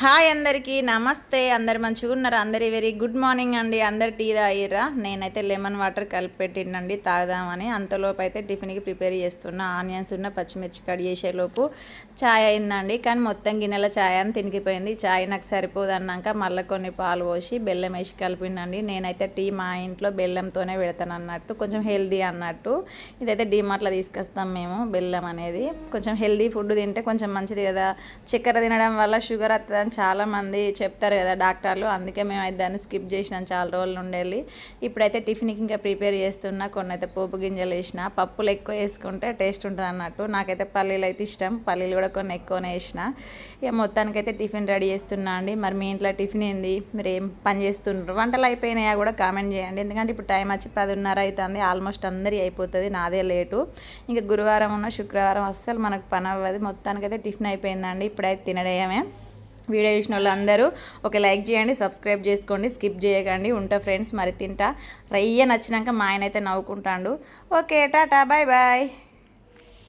Hi అందరికీ నమస్తే. అందరు మంచిగా ఉన్నారు? అందరి వెరీ గుడ్ మార్నింగ్ అండి. అందరు టీ తాగిర్రా? నేనైతే లెమన్ వాటర్ కలిపి పెట్టినండి తాగుదామని. అంతలోపు అయితే టిఫిన్కి ప్రిపేర్ చేస్తున్నా. ఆనియన్స్ ఉన్న పచ్చిమిర్చి కట్ చేసేలోపు ఛాయ్ అయిందండి. కానీ మొత్తం గిన్నెల ఛాయ్ అని తినిగిపోయింది. ఛాయ్ నాకు సరిపోదు అన్నాక మళ్ళీ కొన్ని పాలు పోసి బెల్లం వేసి కలిపిండండి. నేనైతే టీ మా ఇంట్లో బెల్లంతోనే పెడతాను అన్నట్టు, కొంచెం హెల్దీ అన్నట్టు. ఇదైతే డీమార్ట్లో తీసుకొస్తాం మేము. బెల్లం అనేది కొంచెం హెల్దీ ఫుడ్ తింటే కొంచెం మంచిది కదా. చక్కెర తినడం వల్ల షుగర్ వస్తుంది అని చాలామంది చెప్తారు కదా డాక్టర్లు. అందుకే మేము అయితే దాన్ని స్కిప్ చేసినాం చాలా రోజులు ఉండేది. ఇప్పుడైతే టిఫిన్కి ఇంకా ప్రిపేర్ చేస్తున్నా. కొన్ని అయితే పోపు గింజలు వేసిన. పప్పులు ఎక్కువ వేసుకుంటే టేస్ట్ ఉంటుంది అన్నట్టు. నాకైతే పల్లీలు అయితే ఇష్టం. పల్లీలు కూడా కొన్ని ఎక్కువనే వేసిన. ఇక మొత్తానికైతే టిఫిన్ రెడీ చేస్తున్నా అండి. మరి మీ ఇంట్లో టిఫిన్ ఏంది? మీరు ఏం పని చేస్తుండ్రు? వంటలు అయిపోయినాయా కూడా కామెంట్ చేయండి. ఎందుకంటే ఇప్పుడు టైం వచ్చి 10:30 అవుతుంది. ఆల్మోస్ట్ అందరి అయిపోతుంది, నాదే లేటు. ఇంకా గురువారం ఉన్న శుక్రవారం అస్సలు మనకు పని అవ్వదు. మొత్తానికైతే టిఫిన్ అయిపోయిందండి. ఇప్పుడైతే తినడమే. వీడియో చూసిన వాళ్ళందరూ ఒక లైక్ చేయండి, సబ్స్క్రైబ్ చేసుకోండి, స్కిప్ చేయకండి. ఉంటా ఫ్రెండ్స్, మరి తింటా. రయ్య నచ్చినాక మా ఆయన అయితే నవ్వుకుంటాడు. Okay, tata, bye bye.